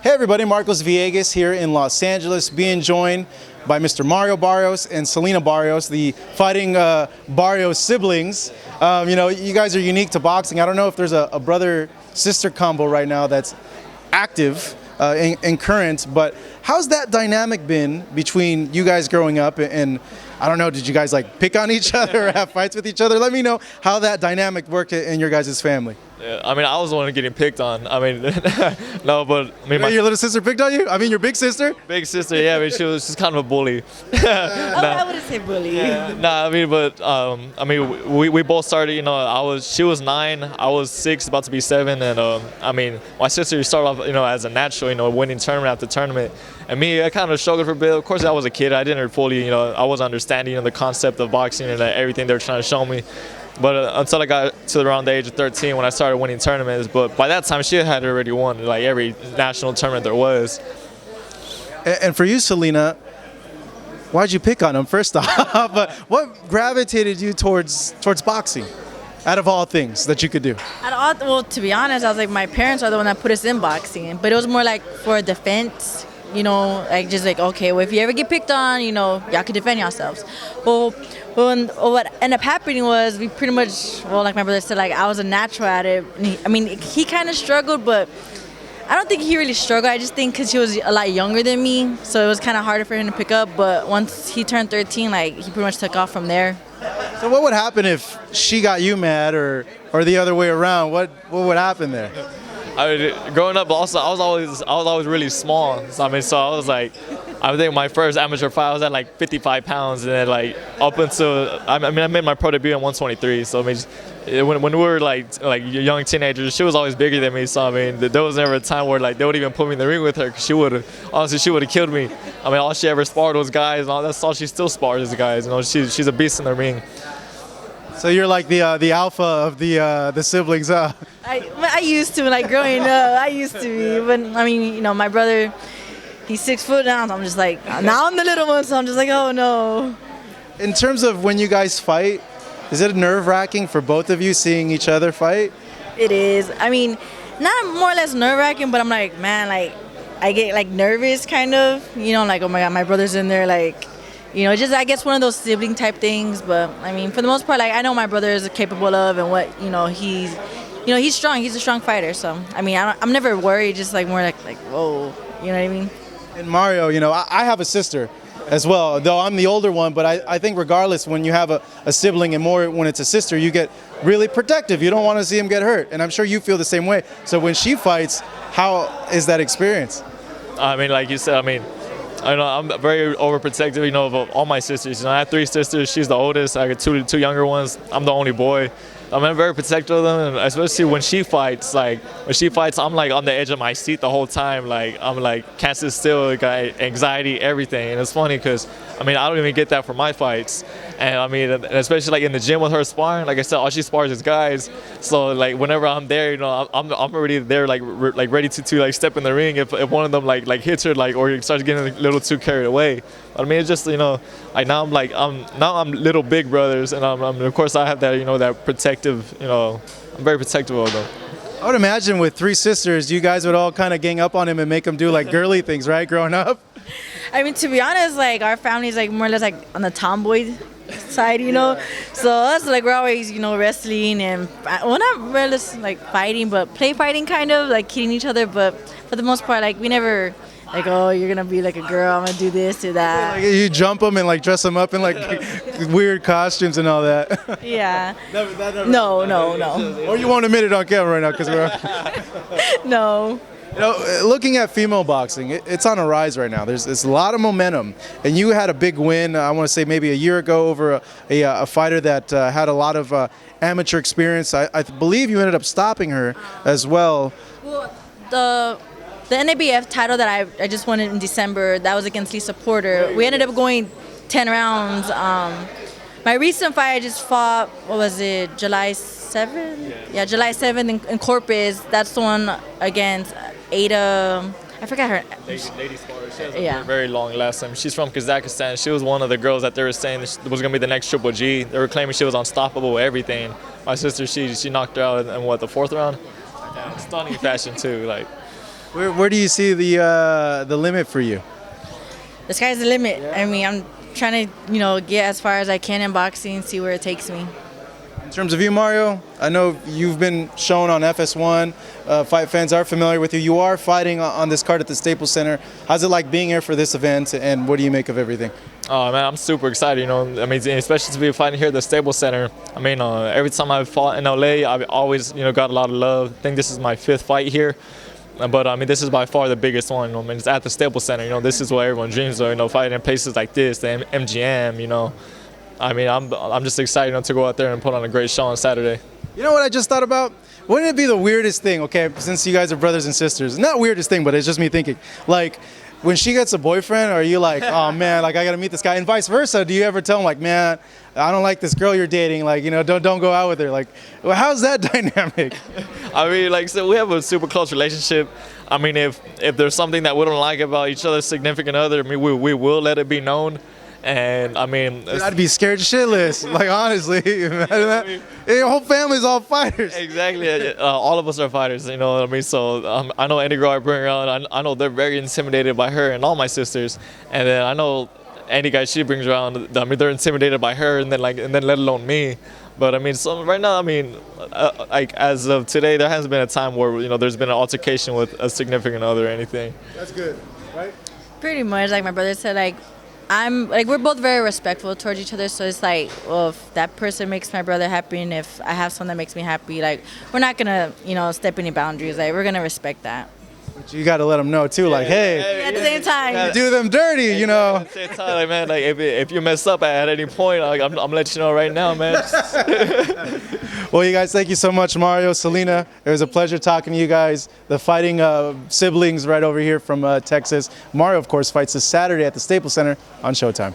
Hey everybody, Marcos Villegas here in Los Angeles, being joined by Mr. Mario Barrios and Selina Barrios, the fighting Barrios siblings. You guys are unique to boxing. I don't know if there's a brother-sister combo right now that's active and current, but how's that dynamic been between you guys growing up and I don't know, did you guys like pick on each other or have fights with each other? Let me know how that dynamic worked in your guys' family. Yeah, I mean, I was the one getting picked on. I mean, no, but I mean, Your little sister picked on you? I mean, your big sister? big sister, yeah, I mean, she's kind of a bully. I wouldn't say bully. Nah, I mean, but I mean, we both started. She was 9, I was 6, about to be 7, and I mean, my sister started off, as a natural, winning tournament after tournament, and me, I kind of struggled for a bit. Of course, I was a kid. I didn't fully, I wasn't understanding the concept of boxing and everything they were trying to show me. But until I got to around the age of 13 when I started winning tournaments. But by that time, she had already won like every national tournament there was. And for you, Selina, why'd you pick on him first off? But what gravitated you towards boxing, out of all things that you could do? Well, to be honest, I was like, my parents are the one that put us in boxing, but it was more like for defense. Okay, well, if you ever get picked on, y'all can defend yourselves. Well, what ended up happening was we pretty much, like my brother said, like I was a natural at it. And he kind of struggled, but I don't think he really struggled. I just think because he was a lot younger than me, so it was kind of harder for him to pick up. But once he turned 13, like he pretty much took off from there. So what would happen if she got you mad or the other way around? What would happen there? I mean, growing up, also I was always really small. So I was like, I think my first amateur fight I was at like 55 pounds, and then like up until I made my pro debut at 123. So I mean, when we were like young teenagers, she was always bigger than me. So I mean, there was never a time where like they would even put me in the ring with her, because she would have killed me. I mean, all she ever sparred was guys, and that's all she still spars is guys. She's a beast in the ring. So you're like the alpha of the siblings, huh? I used to, like growing up, I used to be, but I mean, my brother, he's 6 foot now, so I'm just like, now I'm the little one, so I'm just like, oh no. In terms of when you guys fight, is it nerve-wracking for both of you seeing each other fight? It is. I mean, not more or less nerve-wracking, but I'm like, man, like I get like nervous kind of, like, oh my God, my brother's in there, like, just I guess one of those sibling type things. But I mean, for the most part, like I know my brother is capable of, and what he's strong. He's a strong fighter. So I mean, I'm never worried. Just like more like whoa, you know what I mean? And Mario, I have a sister as well, though I'm the older one. But I think regardless, when you have a sibling, and more when it's a sister, you get really protective. You don't want to see him get hurt, and I'm sure you feel the same way. So when she fights, how is that experience? I mean, like you said, I'm very overprotective, of all my sisters. I have 3 sisters. She's the oldest. I got two younger ones. I'm the only boy. I'm very protective of them, and especially when she fights. Like when she fights, I'm like on the edge of my seat the whole time. Like I'm like can't sit still, got anxiety, everything. And it's funny because I don't even get that for my fights. And and especially like in the gym with her sparring. Like I said, all she spars is guys. So like whenever I'm there, I'm already there, like ready to like step in the ring if one of them like hits her, like, or starts getting a little too carried away. But it's just like now I'm little big brothers, and of course I have that that protective. I'm very protective of them. I would imagine with 3 sisters, you guys would all kind of gang up on him and make him do like girly things, right? Growing up. I mean, to be honest, like our family's like more or less like on the tomboy side, So us, like we're always wrestling, and well, not really like fighting, but play fighting kind of, like kidding each other. But for the most part, like we never. Like, oh, you're gonna be like a girl, I'm gonna do this or that. Like you jump them and like dress them up in like weird costumes and all that. Yeah. No. No. Or you won't admit it on camera right now because we're. No. Looking at female boxing, it's on a rise right now. There's a lot of momentum, and you had a big win. I want to say maybe a year ago over a fighter that had a lot of amateur experience. I believe you ended up stopping her as well. Well, the NABF title that I just won in December, that was against Lisa Porter. We ended up going 10 rounds. My recent fight, I just fought, what was it, July 7th? Yeah, July 7th in Corpus. That's the one against Ada, I forgot her. Lady Sparta. She has a very long last name. She's from Kazakhstan. She was one of the girls that they were saying was going to be the next Triple G. They were claiming she was unstoppable with everything. My sister, she knocked her out in what, the 4th round? Yeah, stunning fashion too. Like. Where do you see the limit for you? The sky's the limit. I mean, I'm trying to, get as far as I can in boxing, see where it takes me. In terms of you, Mario, I know you've been shown on FS1. Fight fans are familiar with you. You are fighting on this card at the Staples Center. How's it like being here for this event, and what do you make of everything? Oh man, I'm super excited. I mean, especially to be fighting here at the Staples Center. I mean, every time I've fought in LA, I've always, got a lot of love. I think this is my 5th fight here. But I mean, this is by far the biggest one. I mean, it's at the Staples Center. This is what everyone dreams of. Fighting in places like this, the MGM. I mean, I'm just excited to go out there and put on a great show on Saturday. You know what I just thought about? Wouldn't it be the weirdest thing, okay, since you guys are brothers and sisters? Not weirdest thing, but it's just me thinking. Like, when she gets a boyfriend, are you like, oh man, like I gotta meet this guy? And vice versa, do you ever tell him like, man, I don't like this girl you're dating, like, don't go out with her? Like, well, how's that dynamic? I mean, so we have a super close relationship. I mean, if there's something that we don't like about each other's significant other, I mean, we will let it be known. And I mean, Dude, I'd be scared shitless. Like, honestly, imagine that. Your whole family's all fighters. Exactly. All of us are fighters, you know what I mean? So I know any girl I bring around, I know they're very intimidated by her and all my sisters. And then I know any guy she brings around, I mean, they're intimidated by her, and then let alone me. But I mean, so right now, I mean, like as of today, there hasn't been a time where there's been an altercation with a significant other or anything. That's good, right? Pretty much, like my brother said, like we're both very respectful towards each other. So it's like, well, if that person makes my brother happy, and if I have someone that makes me happy, like we're not gonna, step any boundaries. Like we're gonna respect that. But you got to let them know too, like, hey, At the same time, you do them dirty, At the same time, like, man, like if you mess up at any point, like I'm letting you know right now, man. Well, you guys, thank you so much, Mario, Selina. It was a pleasure talking to you guys. The fighting siblings right over here from Texas. Mario, of course, fights this Saturday at the Staples Center on Showtime.